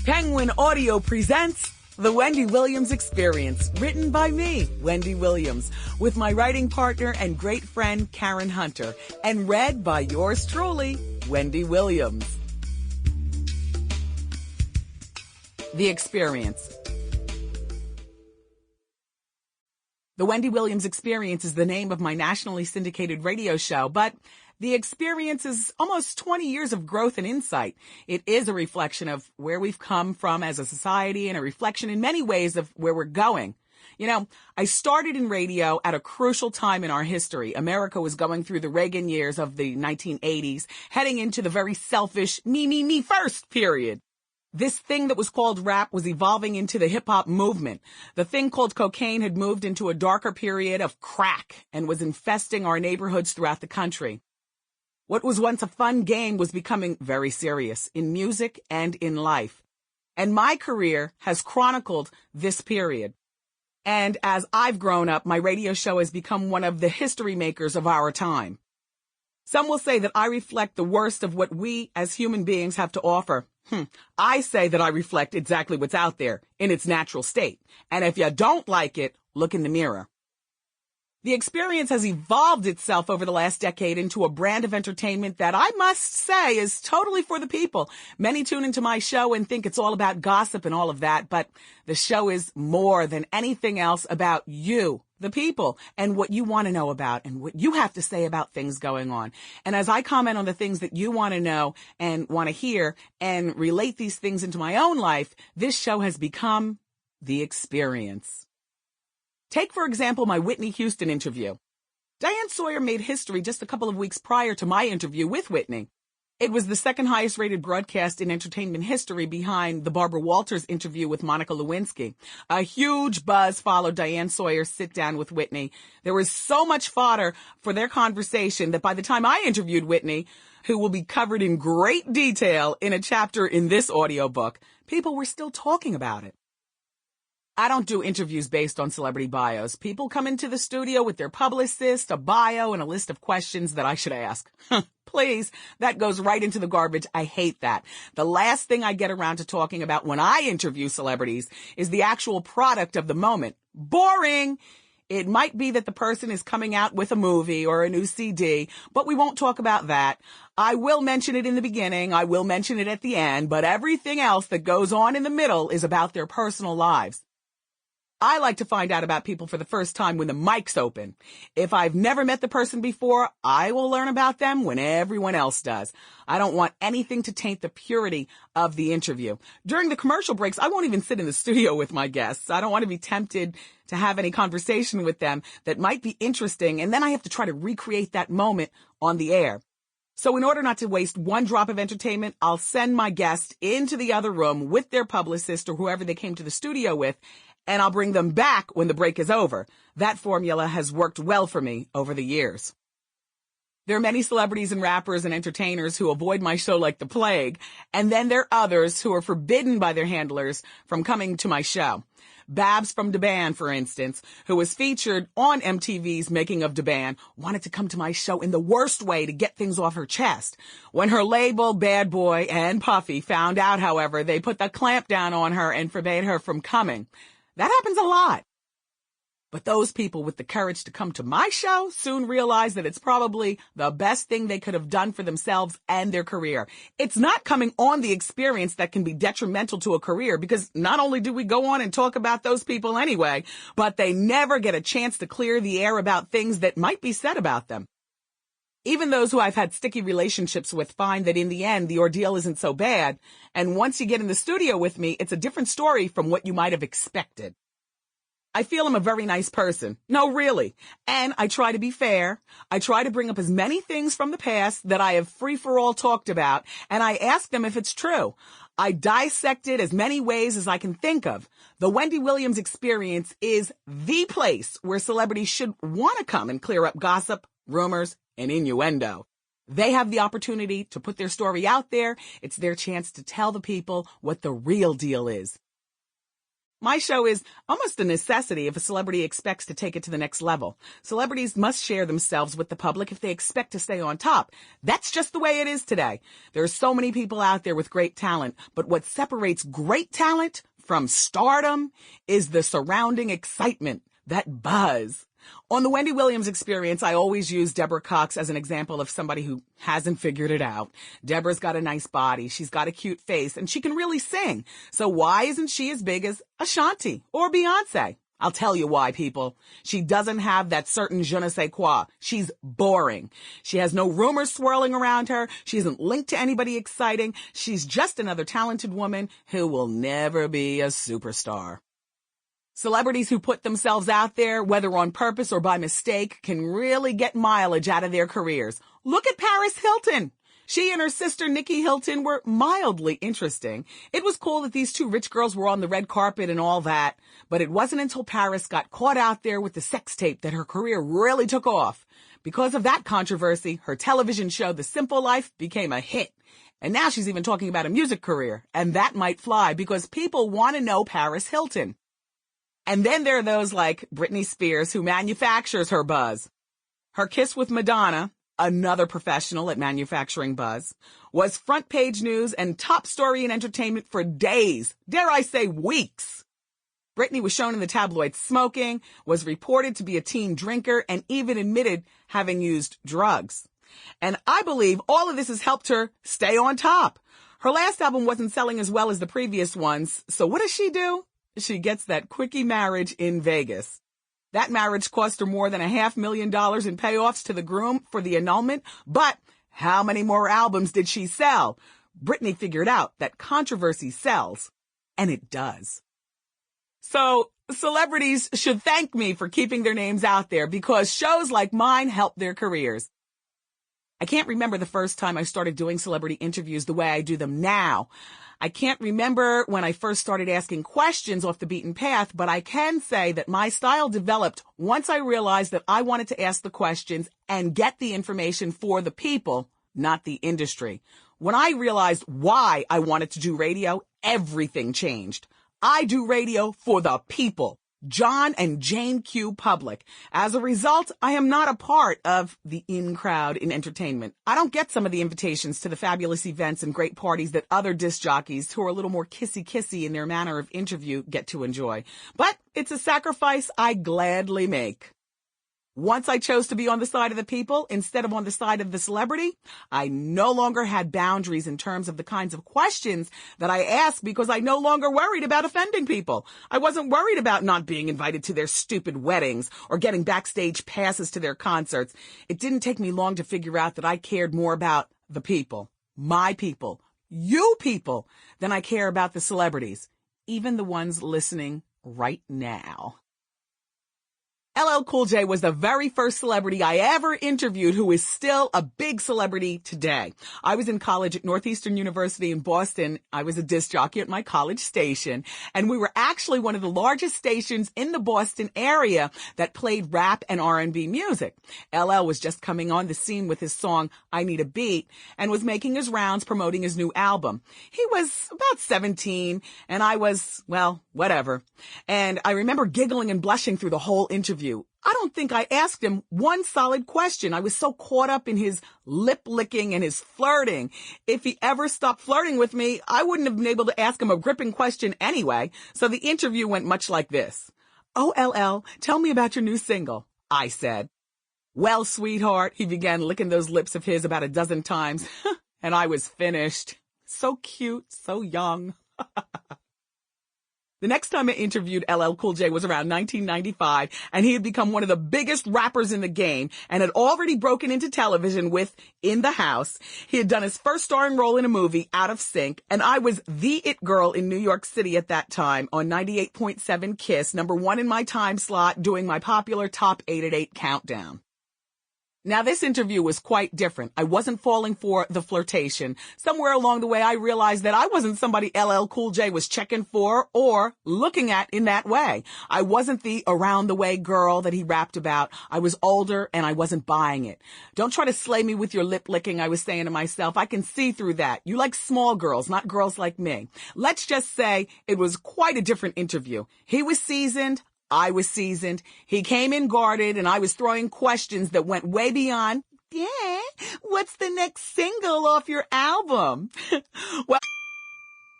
Penguin Audio presents The Wendy Williams Experience, written by me, Wendy Williams, with my writing partner and great friend, Karen Hunter, and read by yours truly, Wendy Williams. The Experience. The Wendy Williams Experience is the name of my nationally syndicated radio show, but The Experience is almost 20 years of growth and insight. It is a reflection of where we've come from as a society and a reflection in many ways of where we're going. You know, I started in radio at a crucial time in our history. America was going through the Reagan years of the 1980s, heading into the very selfish me first period. This thing that was called rap was evolving into the hip-hop movement. The thing called cocaine had moved into a darker period of crack and was infesting our neighborhoods throughout the country. What was once a fun game was becoming very serious in music and in life. And my career has chronicled this period. And as I've grown up, my radio show has become one of the history makers of our time. Some will say that I reflect the worst of what we as human beings have to offer. I say that I reflect exactly what's out there in its natural state. And if you don't like it, look in the mirror. The Experience has evolved itself over the last decade into a brand of entertainment that I must say is totally for the people. Many tune into my show and think it's all about gossip and all of that, but the show is more than anything else about you, the people, and what you want to know about and what you have to say about things going on. And as I comment on the things that you want to know and want to hear and relate these things into my own life, this show has become The Experience. Take, for example, my Whitney Houston interview. Diane Sawyer made history just a couple of weeks prior to my interview with Whitney. It was the second highest rated broadcast in entertainment history behind the Barbara Walters interview with Monica Lewinsky. A huge buzz followed Diane Sawyer's sit down with Whitney. There was so much fodder for their conversation that by the time I interviewed Whitney, who will be covered in great detail in a chapter in this audiobook, people were still talking about it. I don't do interviews based on celebrity bios. People come into the studio with their publicist, a bio, and a list of questions that I should ask. Please, that goes right into the garbage. I hate that. The last thing I get around to talking about when I interview celebrities is the actual product of the moment. Boring! It might be that the person is coming out with a movie or a new CD, but we won't talk about that. I will mention it in the beginning. I will mention it at the end, but everything else that goes on in the middle is about their personal lives. I like to find out about people for the first time when the mic's open. If I've never met the person before, I will learn about them when everyone else does. I don't want anything to taint the purity of the interview. During the commercial breaks, I won't even sit in the studio with my guests. I don't want to be tempted to have any conversation with them that might be interesting, and then I have to try to recreate that moment on the air. So in order not to waste one drop of entertainment, I'll send my guest into the other room with their publicist or whoever they came to the studio with, and I'll bring them back when the break is over. That formula has worked well for me over the years. There are many celebrities and rappers and entertainers who avoid my show like the plague, and then there are others who are forbidden by their handlers from coming to my show. Babs from DeBan, for instance, who was featured on MTV's Making of DeBan, wanted to come to my show in the worst way to get things off her chest. When her label, Bad Boy and Puffy, found out, however, they put the clamp down on her and forbade her from coming. That happens a lot. But those people with the courage to come to my show soon realize that it's probably the best thing they could have done for themselves and their career. It's not coming on The Experience that can be detrimental to a career, because not only do we go on and talk about those people anyway, but they never get a chance to clear the air about things that might be said about them. Even those who I've had sticky relationships with find that in the end, the ordeal isn't so bad. And once you get in the studio with me, it's a different story from what you might have expected. I feel I'm a very nice person. No, really. And I try to be fair. I try to bring up as many things from the past that I have free-for-all talked about, and I ask them if it's true. I dissect it as many ways as I can think of. The Wendy Williams Experience is the place where celebrities should want to come and clear up gossip, rumors, and innuendo. They have the opportunity to put their story out there. It's their chance to tell the people what the real deal is. My show is almost a necessity if a celebrity expects to take it to the next level. Celebrities must share themselves with the public if they expect to stay on top. That's just the way it is today. There are so many people out there with great talent, but what separates great talent from stardom is the surrounding excitement, that buzz. On the Wendy Williams Experience, I always use Deborah Cox as an example of somebody who hasn't figured it out. Deborah's got a nice body, she's got a cute face, and she can really sing. So why isn't she as big as Ashanti or Beyonce? I'll tell you why, people. She doesn't have that certain je ne sais quoi. She's boring. She has no rumors swirling around her. She isn't linked to anybody exciting. She's just another talented woman who will never be a superstar. Celebrities who put themselves out there, whether on purpose or by mistake, can really get mileage out of their careers. Look at Paris Hilton. She and her sister Nikki Hilton were mildly interesting. It was cool that these two rich girls were on the red carpet and all that, but it wasn't until Paris got caught out there with the sex tape that her career really took off. Because of that controversy, her television show The Simple Life became a hit. And now she's even talking about a music career, and that might fly because people want to know Paris Hilton. And then there are those like Britney Spears who manufactures her buzz. Her kiss with Madonna, another professional at manufacturing buzz, was front page news and top story in entertainment for days, dare I say weeks. Britney was shown in the tabloids smoking, was reported to be a teen drinker, and even admitted having used drugs. And I believe all of this has helped her stay on top. Her last album wasn't selling as well as the previous ones, so what does she do? She gets that quickie marriage in Vegas. That marriage cost her more than $500,000 in payoffs to the groom for the annulment. But how many more albums did she sell? Britney figured out that controversy sells, and it does. So celebrities should thank me for keeping their names out there because shows like mine help their careers. I can't remember the first time I started doing celebrity interviews the way I do them now. I can't remember when I first started asking questions off the beaten path, but I can say that my style developed once I realized that I wanted to ask the questions and get the information for the people, not the industry. When I realized why I wanted to do radio, everything changed. I do radio for the people. John and Jane Q. Public. As a result, I am not a part of the in crowd in entertainment. I don't get some of the invitations to the fabulous events and great parties that other disc jockeys who are a little more kissy-kissy in their manner of interview get to enjoy. But it's a sacrifice I gladly make. Once I chose to be on the side of the people instead of on the side of the celebrity, I no longer had boundaries in terms of the kinds of questions that I asked because I no longer worried about offending people. I wasn't worried about not being invited to their stupid weddings or getting backstage passes to their concerts. It didn't take me long to figure out that I cared more about the people, my people, you people, than I care about the celebrities, even the ones listening right now. LL Cool J was the very first celebrity I ever interviewed who is still a big celebrity today. I was in college at Northeastern University in Boston. I was a disc jockey at my college station, and we were actually one of the largest stations in the Boston area that played rap and R&B music. LL was just coming on the scene with his song, I Need a Beat, and was making his rounds promoting his new album. He was about 17, and I was, well, whatever. And I remember giggling and blushing through the whole interview. I don't think I asked him one solid question. I was so caught up in his lip licking and his flirting. If he ever stopped flirting with me, I wouldn't have been able to ask him a gripping question anyway. So the interview went much like this. Oh, LL, tell me about your new single, I said. Well, sweetheart, he began licking those lips of his about a dozen times, and I was finished. So cute, so young. The next time I interviewed LL Cool J was around 1995, and he had become one of the biggest rappers in the game and had already broken into television with In the House. He had done his first starring role in a movie, Out of Sync, and I was the it girl in New York City at that time on 98.7 KISS, #1 in my time slot, doing my popular Top 8 at 8 countdown. Now, this interview was quite different. I wasn't falling for the flirtation. Somewhere along the way, I realized that I wasn't somebody LL Cool J was checking for or looking at in that way. I wasn't the around-the-way girl that he rapped about. I was older, and I wasn't buying it. Don't try to slay me with your lip licking, I was saying to myself. I can see through that. You like small girls, not girls like me. Let's just say it was quite a different interview. He was seasoned. I was seasoned. He came in guarded, and I was throwing questions that went way beyond, yeah, what's the next single off your album? Well,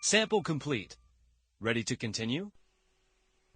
Sample complete. Ready to continue?